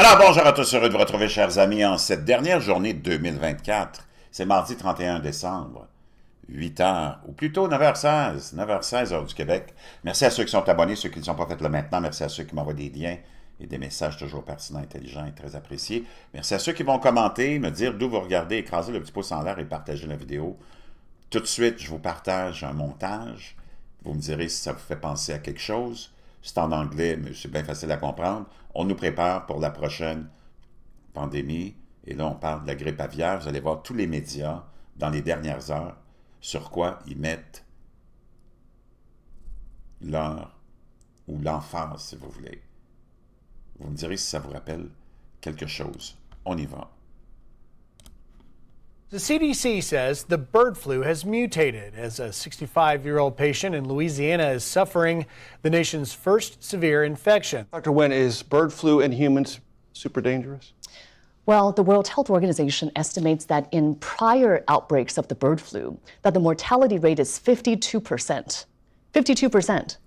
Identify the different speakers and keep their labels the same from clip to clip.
Speaker 1: Alors bonjour à tous, heureux de vous retrouver chers amis en cette dernière journée de 2024. C'est mardi 31 décembre, 8h, ou plutôt 9h16, 9h16 heure du Québec. Merci à ceux qui sont abonnés, ceux qui ne sont pas fait là maintenant. Merci à ceux qui m'envoient des liens et des messages toujours pertinents, intelligents et très appréciés. Merci à ceux qui vont commenter, me dire d'où vous regardez, écraser le petit pouce en l'air et partager la vidéo. Tout de suite, je vous partage un montage. Vous me direz si ça vous fait penser à quelque chose. C'est en anglais, mais c'est bien facile à comprendre. On nous prépare pour la prochaine pandémie. Et là, on parle de la grippe aviaire. Vous allez voir tous les médias, dans les dernières heures, sur quoi ils mettent l'heure ou l'emphase, si vous voulez. Vous me direz si ça vous rappelle quelque chose. On y va.
Speaker 2: The CDC says the bird flu has mutated as a 65-year-old patient in Louisiana is suffering the nation's first severe infection.
Speaker 3: Dr. Wen, is bird flu in humans super dangerous?
Speaker 4: Well, the World Health Organization estimates that in prior outbreaks of the bird flu, that the mortality rate is 52%. 52%.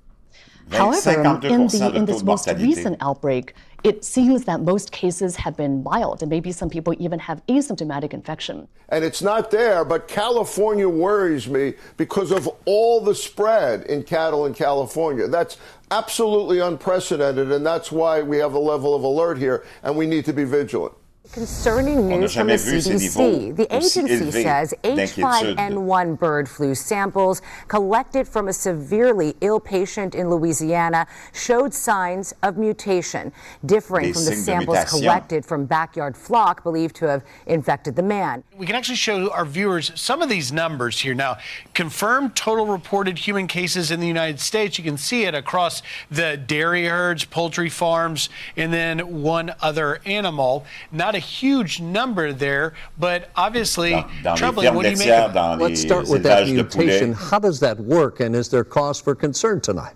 Speaker 4: However, in this most recent outbreak, it seems that most cases have been mild, and maybe some people even have asymptomatic infection.
Speaker 5: And it's not there, but California worries me because of all the spread in cattle in California. That's absolutely unprecedented, and that's why we have a level of alert here, and we need to be vigilant.
Speaker 6: Concerning news from the CDC. The agency says H5N1 bird flu samples collected from a severely ill patient in Louisiana showed signs of mutation, differing from the samples collected from backyard flock believed to have infected the man.
Speaker 2: We can actually show our viewers some of these numbers here. Now, confirmed total reported human cases in the United States. You can see it across the dairy herds, poultry farms, and then one other animal. Not a huge number there, but obviously troubling. What do you make of it?
Speaker 7: Let's start with that mutation. How does that work, and is there cause for concern tonight?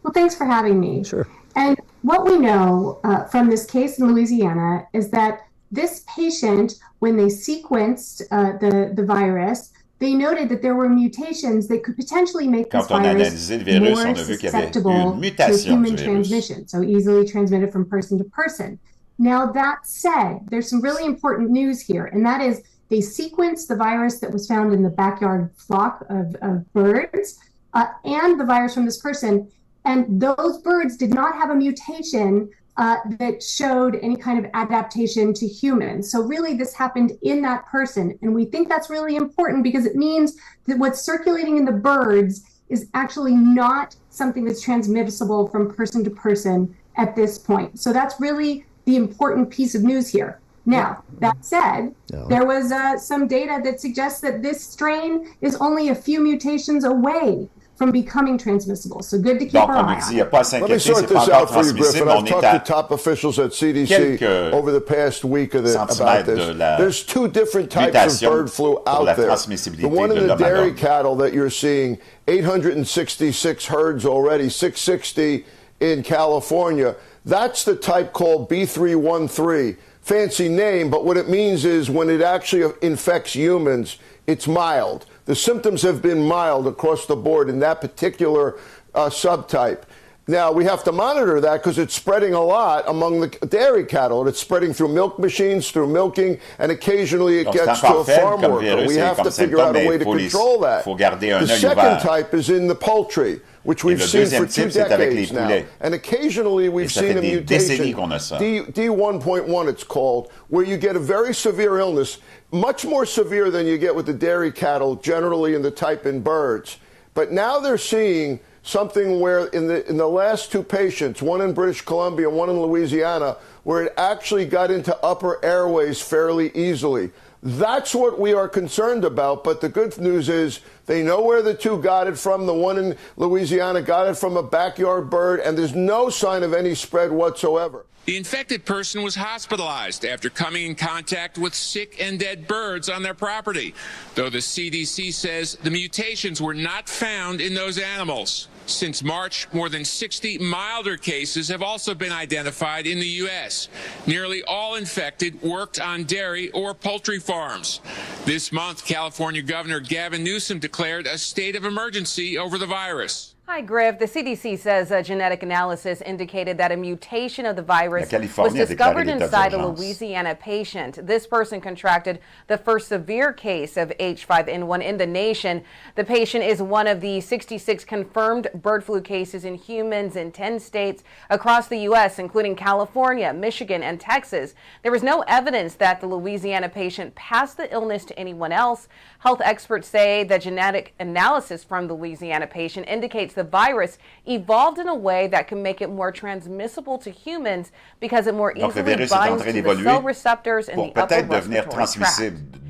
Speaker 8: Well, thanks for having me.
Speaker 7: Sure.
Speaker 8: And what we know from this case in Louisiana is that this patient, when they sequenced the virus, they noted that there were mutations that could potentially make this virus more susceptible to human transmission, so easily transmitted from person to person. Now, that said, there's some really important news here, and that is they sequenced the virus that was found in the backyard flock of birds and the virus from this person, and those birds did not have a mutation that showed any kind of adaptation to humans. So really, this happened in that person, and we think that's really important because it means that what's circulating in the birds is actually not something that's transmissible from person to person at this point. So that's really the important piece of news here. Now, that said, there was some data that suggests that this strain is only a few mutations away from becoming transmissible. So good to keep our eye on it.
Speaker 5: Let me sort this out for you, Griffin. I've talked to top officials at CDC over the past week about this. There's two different types of bird flu out there. The one in the dairy cattle that you're seeing, 866 herds already, 660 in California. That's the type called B313. Fancy name, but what it means is when it actually infects humans, it's mild. The symptoms have been mild across the board in that particular subtype. Now, we have to monitor that because it's spreading a lot among the dairy cattle. It's spreading through milk machines, through milking, and occasionally it gets to a farm worker. We have to figure out a way to control that. The second type is in the poultry, which we've seen for 2 decades now. And occasionally we've seen a mutation, D1.1 it's called, where you get a very severe illness, much more severe than you get with the dairy cattle, generally in the type in birds. But now they're seeing something where in the last 2 patients, one in British Columbia, one in Louisiana, where it actually got into upper airways fairly easily. That's what we are concerned about, but the good news is they know where the 2 got it from. The one in Louisiana got it from a backyard bird, and there's no sign of any spread whatsoever.
Speaker 9: The infected person was hospitalized after coming in contact with sick and dead birds on their property, though the CDC says the mutations were not found in those animals. Since March, more than 60 milder cases have also been identified in the U.S. Nearly all infected worked on dairy or poultry farms. This month, California Governor Gavin Newsom declared a state of emergency over the virus.
Speaker 10: Hi, Griff. The CDC says a genetic analysis indicated that a mutation of the virus was discovered inside a Louisiana patient. This person contracted the first severe case of H5N1 in the nation. The patient is one of the 66 confirmed bird flu cases in humans in 10 states across the U.S., including California, Michigan, and Texas. There was no evidence that the Louisiana patient passed the illness to anyone else. Health experts say the genetic analysis from the Louisiana patient indicates the virus evolved in a way that can make it more transmissible to humans because it more easily binds to the cell receptors in the upper respiratory tract.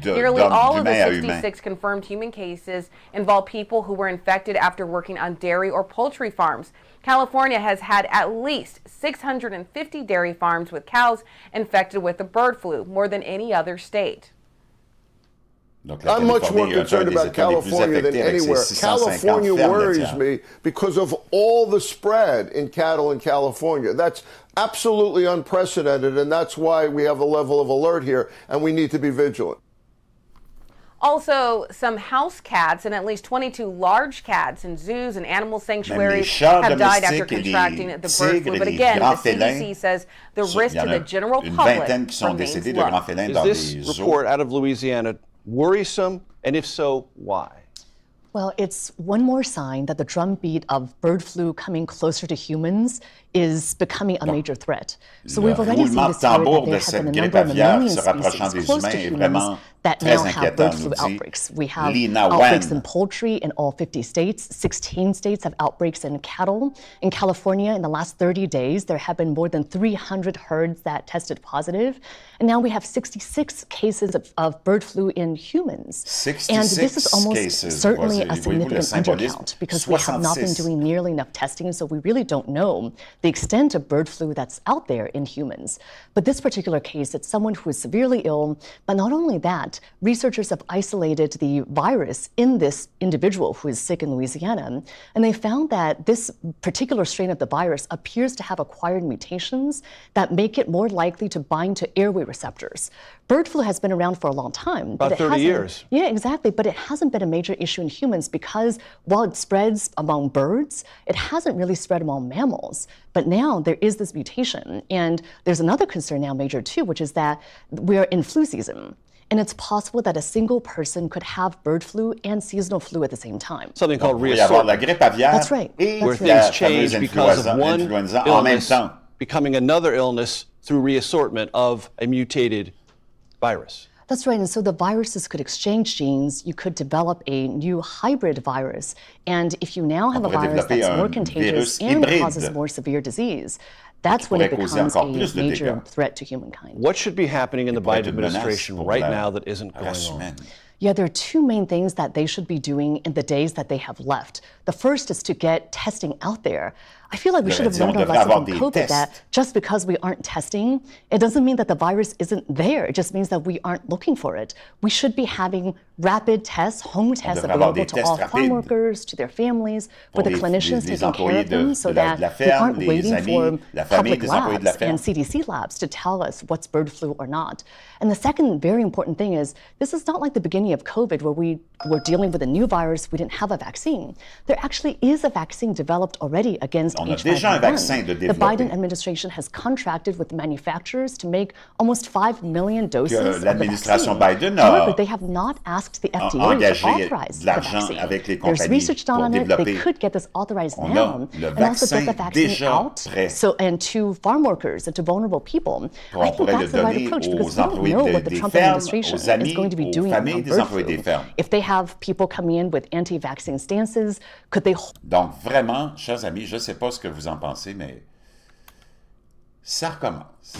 Speaker 10: Nearly all of the 66 confirmed human cases involve people who were infected after working on dairy or poultry farms. California has had at least 650 dairy farms with cows infected with the bird flu, more than any other state.
Speaker 5: I'm much more concerned about California than anywhere. California worries me because of all the spread in cattle in California. That's absolutely unprecedented, and that's why we have a level of alert here, and we need to be vigilant.
Speaker 10: Also, some house cats and at least 22 large cats in zoos and animal sanctuaries have died after contracting the bird flu. But again, the CDC says the risk to the general public remains low.
Speaker 3: Is this report out of Louisiana worrisome, and if so, why?
Speaker 4: Well, it's one more sign that the drumbeat of bird flu coming closer to humans is becoming a major threat. So we've already seen this year that there have been a number of mammalian species close to humans that now have bird flu outbreaks. We have outbreaks in poultry in all 50 states. 16 states have outbreaks in cattle. In California, in the last 30 days, there have been more than 300 herds that tested positive. And now we have 66 cases of bird flu in humans.
Speaker 1: 66
Speaker 4: and this is almost
Speaker 1: cases,
Speaker 4: certainly a significant undercount because we have not been doing nearly enough testing, so we really don't know the extent of bird flu that's out there in humans. But this particular case, it's someone who is severely ill, but not only that, researchers have isolated the virus in this individual who is sick in Louisiana, and they found that this particular strain of the virus appears to have acquired mutations that make it more likely to bind to airway receptors. Bird flu has been around for a long time.
Speaker 3: About 30 years.
Speaker 4: Yeah, exactly, but it hasn't been a major issue in humans because while it spreads among birds, it hasn't really spread among mammals. But now there is this mutation, and there's another concern now major too, which is that we're in flu season. And it's possible that a single person could have bird flu and seasonal flu at the same time.
Speaker 3: Something called reassortment.
Speaker 4: That's right.
Speaker 3: Where things change because of one illness becoming another illness through reassortment of a mutated virus.
Speaker 4: That's right, and so the viruses could exchange genes. You could develop a new hybrid virus. And if you now have a virus that's more contagious and causes more severe disease, that's when it becomes a major threat to humankind.
Speaker 3: What should be happening in the Biden administration right now that isn't going on?
Speaker 4: Yeah, there are two main things that they should be doing in the days that they have left. The first is to get testing out there. I feel like we should have learned our lesson from COVID that just because we aren't testing, it doesn't mean that the virus isn't there. It just means that we aren't looking for it. We should be having rapid tests, home tests available to all farm workers, to their families, for the clinicians taking care of them so that we aren't waiting for public labs and CDC labs to tell us what's bird flu or not. And the second very important thing is this is not like the beginning of COVID where we were dealing with a new virus, we didn't have a vaccine. There actually is a vaccine developed already against H5N1. The Biden administration has contracted with the manufacturers to make almost 5 million doses of the vaccine. However, they have not asked the FDA to authorize the vaccine. There's research done on it. They could get this authorized now and also get the vaccine out and to farm workers and to vulnerable people. I think that's the right approach because we don't know what the Trump administration is going to be doing on bird flu. If they have people coming in with anti-vaccine stances, could they...
Speaker 1: Donc vraiment, chers amis, je ne sais pas ce que vous en pensez, mais ça recommence.